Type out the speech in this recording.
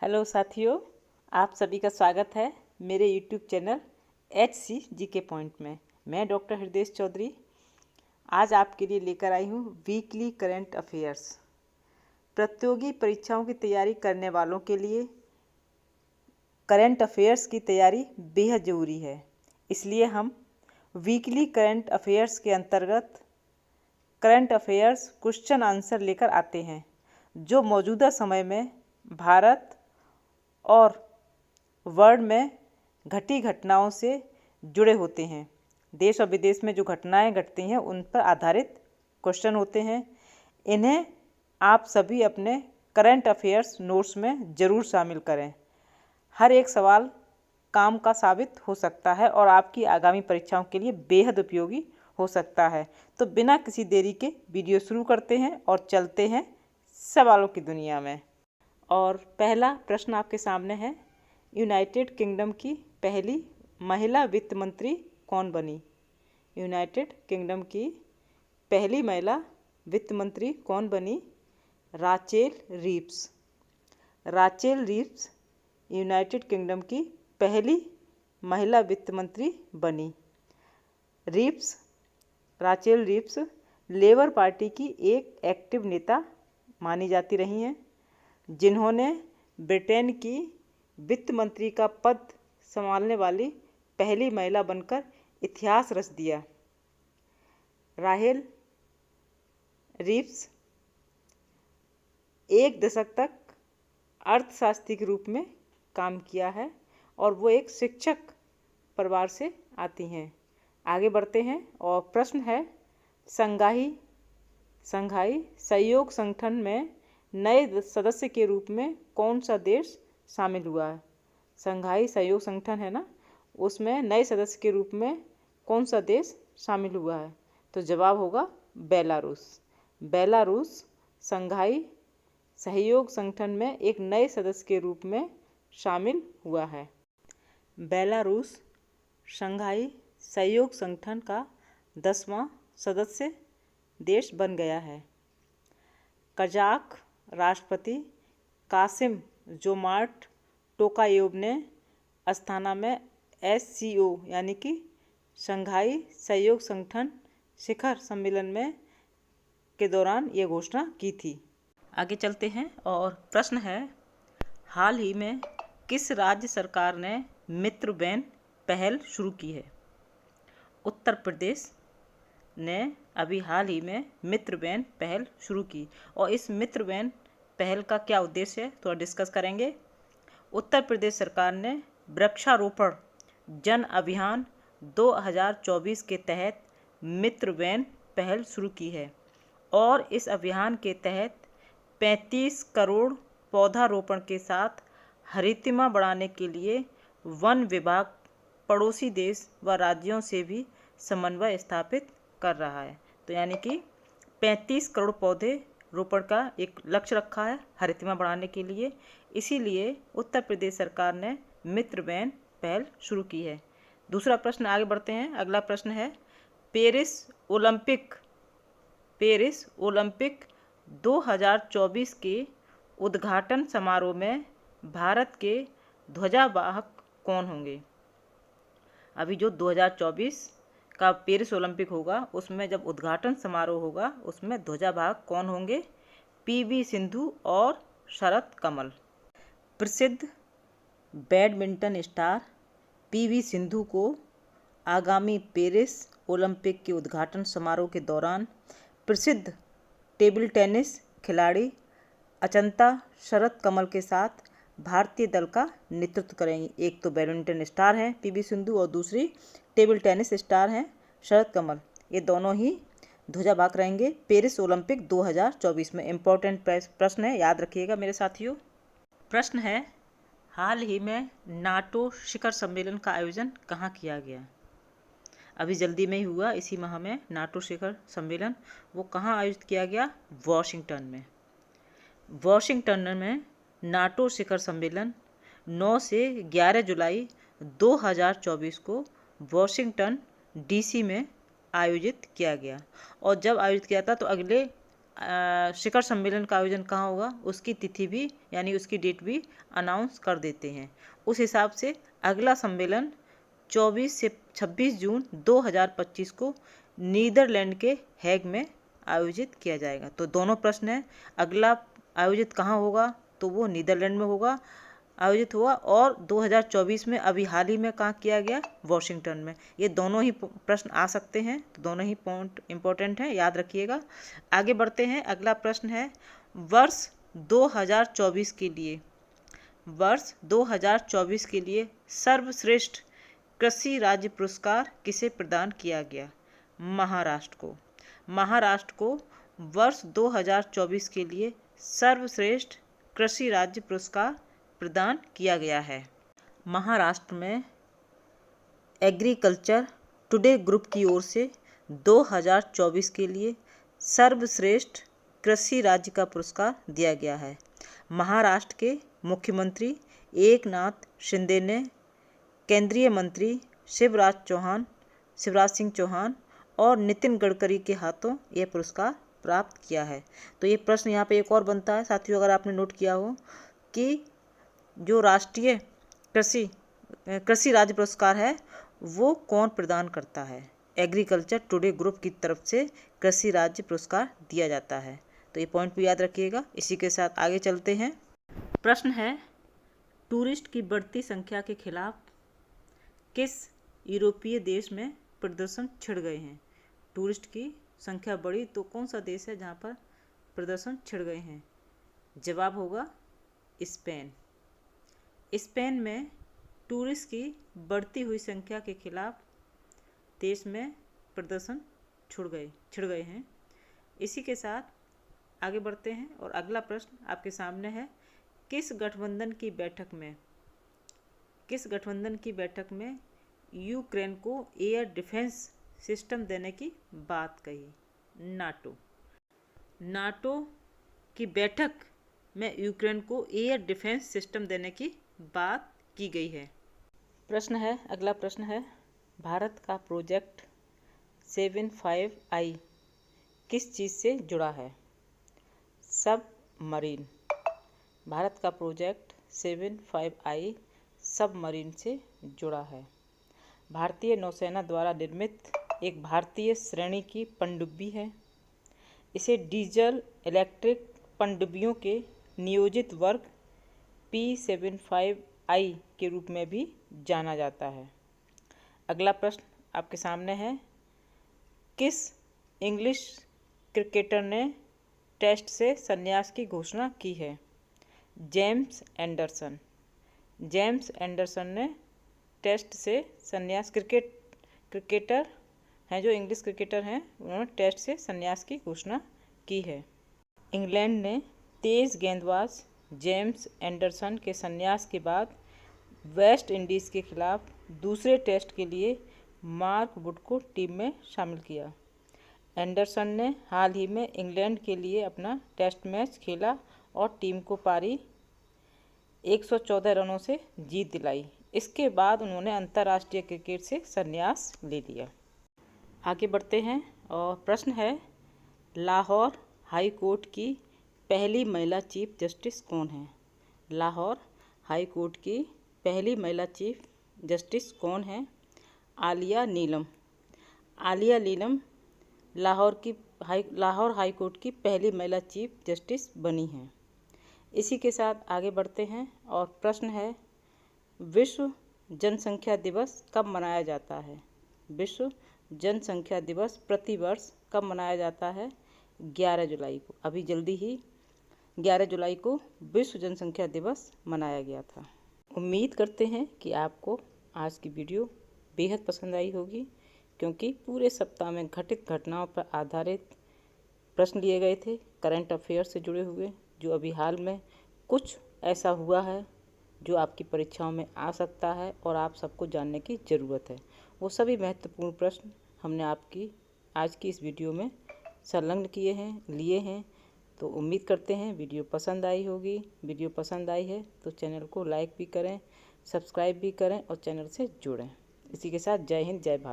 Hello साथियों, आप सभी का स्वागत है मेरे यूट्यूब चैनल HCGK पॉइंट में। मैं डॉक्टर हृदय चौधरी आज आपके लिए लेकर आई हूँ वीकली करंट अफेयर्स। प्रतियोगी परीक्षाओं की तैयारी करने वालों के लिए करंट अफेयर्स की तैयारी बेहद ज़रूरी है। इसलिए हम वीकली करंट अफेयर्स के अंतर्गत करंट अफेयर्स क्वेश्चन आंसर लेकर आते हैं जो मौजूदा समय में भारत और वर्ल्ड में घटी घटनाओं से जुड़े होते हैं। देश और विदेश में जो घटनाएं घटती हैं उन पर आधारित क्वेश्चन होते हैं। इन्हें आप सभी अपने करंट अफेयर्स नोट्स में ज़रूर शामिल करें। हर एक सवाल काम का साबित हो सकता है और आपकी आगामी परीक्षाओं के लिए बेहद उपयोगी हो सकता है। तो बिना किसी देरी के वीडियो शुरू करते हैं और चलते हैं सवालों की दुनिया में। और पहला प्रश्न आपके सामने है, यूनाइटेड किंगडम की पहली महिला वित्त मंत्री कौन बनी? यूनाइटेड किंगडम की पहली महिला वित्त मंत्री कौन बनी? Rachel Reeves. Rachel Reeves United Kingdom की पहली महिला वित्त मंत्री बनी। राचेल रीव्स लेबर पार्टी की एक एक्टिव नेता मानी जाती रही हैं, जिन्होंने ब्रिटेन की वित्त मंत्री का पद संभालने वाली पहली महिला बनकर इतिहास रच दिया। राचेल रीव्स एक दशक तक अर्थशास्त्री के रूप में काम किया है और वो एक शिक्षक परिवार से आती हैं। आगे बढ़ते हैं और प्रश्न है, संघाई सहयोग संगठन में नए सदस्य के रूप में कौन सा देश शामिल हुआ है? संघाई सहयोग संगठन है ना, उसमें नए सदस्य के रूप में कौन सा देश शामिल हुआ है? तो जवाब होगा बेलारूस। बेलारूस संघाई सहयोग संगठन में एक नए सदस्य के रूप में शामिल हुआ है। बेलारूस संघाई सहयोग संगठन का 10वां सदस्य देश बन गया है। कजाक राष्ट्रपति कासिम जोमार्ट टोकायेव ने अस्थाना में SCO यानी कि शंघाई सहयोग संगठन शिखर सम्मेलन के दौरान ये घोषणा की थी। आगे चलते हैं और प्रश्न है, हाल ही में किस राज्य सरकार ने मित्र वैन पहल शुरू की है? उत्तर प्रदेश ने अभी हाल ही में मित्र वैन पहल शुरू की और इस मित्र वैन पहल का क्या उद्देश्य है थोड़ा डिस्कस करेंगे। उत्तर प्रदेश सरकार ने वृक्षारोपण जन अभियान 2024 के तहत मित्र वैन पहल शुरू की है और इस अभियान के तहत 35 करोड़ पौधारोपण के साथ हरितिमा बढ़ाने के लिए वन विभाग पड़ोसी देश व राज्यों से भी समन्वय स्थापित कर रहा है। तो यानी कि 35 करोड़ पौधे रोपण का एक लक्ष्य रखा है हरितिमा बढ़ाने के लिए। इसीलिए उत्तर प्रदेश सरकार ने मित्र वैन पहल शुरू की है। दूसरा प्रश्न आगे बढ़ते हैं। अगला प्रश्न है, पेरिस ओलंपिक 2024 के उद्घाटन समारोह में भारत के ध्वजावाहक कौन होंगे? अभी जो 2024 का पेरिस ओलंपिक होगा उसमें जब उद्घाटन समारोह होगा उसमें ध्वजावाहक कौन होंगे? PV सिंधु और शरत कमल। प्रसिद्ध बैडमिंटन स्टार PV सिंधु को आगामी पेरिस ओलंपिक के उद्घाटन समारोह के दौरान प्रसिद्ध टेबल टेनिस खिलाड़ी अचंता शरत कमल के साथ भारतीय दल का नेतृत्व करेंगी। एक तो बैडमिंटन स्टार हैं PV सिंधु और दूसरी टेबल टेनिस स्टार हैं शरत कमल। ये दोनों ही ध्वजावाहक रहेंगे पेरिस ओलंपिक 2024 में। इम्पोर्टेंट प्रश्न है, याद रखिएगा मेरे साथियों। प्रश्न है, हाल ही में नाटो शिखर सम्मेलन का आयोजन कहाँ किया गया? अभी जल्दी में ही हुआ, इसी माह में नाटो शिखर सम्मेलन वो कहाँ आयोजित किया गया? वॉशिंगटन में। वॉशिंगटन में नाटो शिखर सम्मेलन 9 से 11 जुलाई 2024 को वॉशिंगटन DC में आयोजित किया गया और जब आयोजित किया था तो अगले शिखर सम्मेलन का आयोजन कहाँ होगा उसकी तिथि भी यानी उसकी डेट भी अनाउंस कर देते हैं। उस हिसाब से अगला सम्मेलन 24 से 26 जून 2025 को नीदरलैंड के हैग में आयोजित किया जाएगा। तो दोनों प्रश्न हैं, अगला आयोजित कहाँ होगा तो वो नीदरलैंड में होगा, आयोजित हुआ, और 2024 में अभी हाल ही में कहाँ किया गया, वॉशिंगटन में। ये दोनों ही प्रश्न आ सकते हैं, तो दोनों ही पॉइंट इंपॉर्टेंट हैं, याद रखिएगा। आगे बढ़ते हैं, अगला प्रश्न है वर्ष 2024 के लिए, वर्ष 2024 के लिए सर्वश्रेष्ठ कृषि राज्य पुरस्कार किसे प्रदान किया गया? महाराष्ट्र को। महाराष्ट्र को वर्ष 2024 के लिए सर्वश्रेष्ठ कृषि राज्य पुरस्कार प्रदान किया गया है। महाराष्ट्र में एग्रीकल्चर टुडे ग्रुप की ओर से 2024 के लिए सर्वश्रेष्ठ कृषि राज्य का पुरस्कार दिया गया है। महाराष्ट्र के मुख्यमंत्री एकनाथ शिंदे ने केंद्रीय मंत्री शिवराज सिंह चौहान और नितिन गडकरी के हाथों यह पुरस्कार प्राप्त किया है। तो ये प्रश्न यहाँ पे एक और बनता है साथियों, अगर आपने नोट किया हो कि जो राष्ट्रीय कृषि राज्य पुरस्कार है वो कौन प्रदान करता है? एग्रीकल्चर टुडे ग्रुप की तरफ से कृषि राज्य पुरस्कार दिया जाता है। तो ये पॉइंट भी याद रखिएगा। इसी के साथ आगे चलते हैं। प्रश्न है टूरिस्ट की बढ़ती संख्या के खिलाफ किस यूरोपीय देश में प्रदर्शन छिड़ गए हैं? टूरिस्ट की संख्या बढ़ी तो कौन सा देश है जहाँ पर प्रदर्शन छिड़ गए हैं? जवाब होगा स्पेन। स्पेन में टूरिस्ट की बढ़ती हुई संख्या के खिलाफ देश में प्रदर्शन छिड़ गए हैं। इसी के साथ आगे बढ़ते हैं और अगला प्रश्न आपके सामने है, किस गठबंधन की बैठक में यूक्रेन को एयर डिफेंस सिस्टम देने की बात कही? नाटो की बैठक में यूक्रेन को एयर डिफेंस सिस्टम देने की बात की गई है। अगला प्रश्न है, भारत का प्रोजेक्ट 75I किस चीज़ से जुड़ा है? सबमरीन। भारत का प्रोजेक्ट 75I सबमरीन से जुड़ा है। भारतीय नौसेना द्वारा निर्मित एक भारतीय श्रेणी की पनडुब्बी है। इसे डीजल इलेक्ट्रिक पनडुब्बियों के नियोजित वर्ग P75I के रूप में भी जाना जाता है। अगला प्रश्न आपके सामने है, किस इंग्लिश क्रिकेटर ने टेस्ट से संन्यास की घोषणा की है? जेम्स एंडरसन ने टेस्ट से संन्यास क्रिकेटर हैं, जो इंग्लिश क्रिकेटर हैं, उन्होंने टेस्ट से संन्यास की घोषणा की है। इंग्लैंड ने तेज गेंदबाज जेम्स एंडरसन के संन्यास के बाद वेस्ट इंडीज़ के खिलाफ दूसरे टेस्ट के लिए मार्क वुड को टीम में शामिल किया। एंडरसन ने हाल ही में इंग्लैंड के लिए अपना टेस्ट मैच खेला और टीम को पारी 114 रनों से जीत दिलाई। इसके बाद उन्होंने अंतर्राष्ट्रीय क्रिकेट से संन्यास ले लिया। आगे बढ़ते हैं और प्रश्न है, लाहौर हाई कोर्ट की पहली महिला चीफ जस्टिस कौन है? लाहौर हाई कोर्ट की पहली महिला चीफ जस्टिस कौन है? आलिया नीलम लाहौर हाई कोर्ट की पहली महिला चीफ जस्टिस बनी हैं। इसी के साथ आगे बढ़ते हैं और प्रश्न है, विश्व जनसंख्या दिवस कब मनाया जाता है? विश्व जनसंख्या दिवस प्रतिवर्ष कब मनाया जाता है? 11 जुलाई को। अभी जल्दी ही 11 जुलाई को विश्व जनसंख्या दिवस मनाया गया था। उम्मीद करते हैं कि आपको आज की वीडियो बेहद पसंद आई होगी, क्योंकि पूरे सप्ताह में घटित घटनाओं पर आधारित प्रश्न लिए गए थे, करंट अफेयर से जुड़े हुए, जो अभी हाल में कुछ ऐसा हुआ है जो आपकी परीक्षाओं में आ सकता है और आप सबको जानने की ज़रूरत है। वो सभी महत्वपूर्ण प्रश्न हमने आपकी आज की इस वीडियो में संलग्न लिए हैं। तो उम्मीद करते हैं वीडियो पसंद आई होगी। वीडियो पसंद आई है तो चैनल को लाइक भी करें, सब्सक्राइब भी करें और चैनल से जुड़ें। इसी के साथ जय हिंद, जय भारत।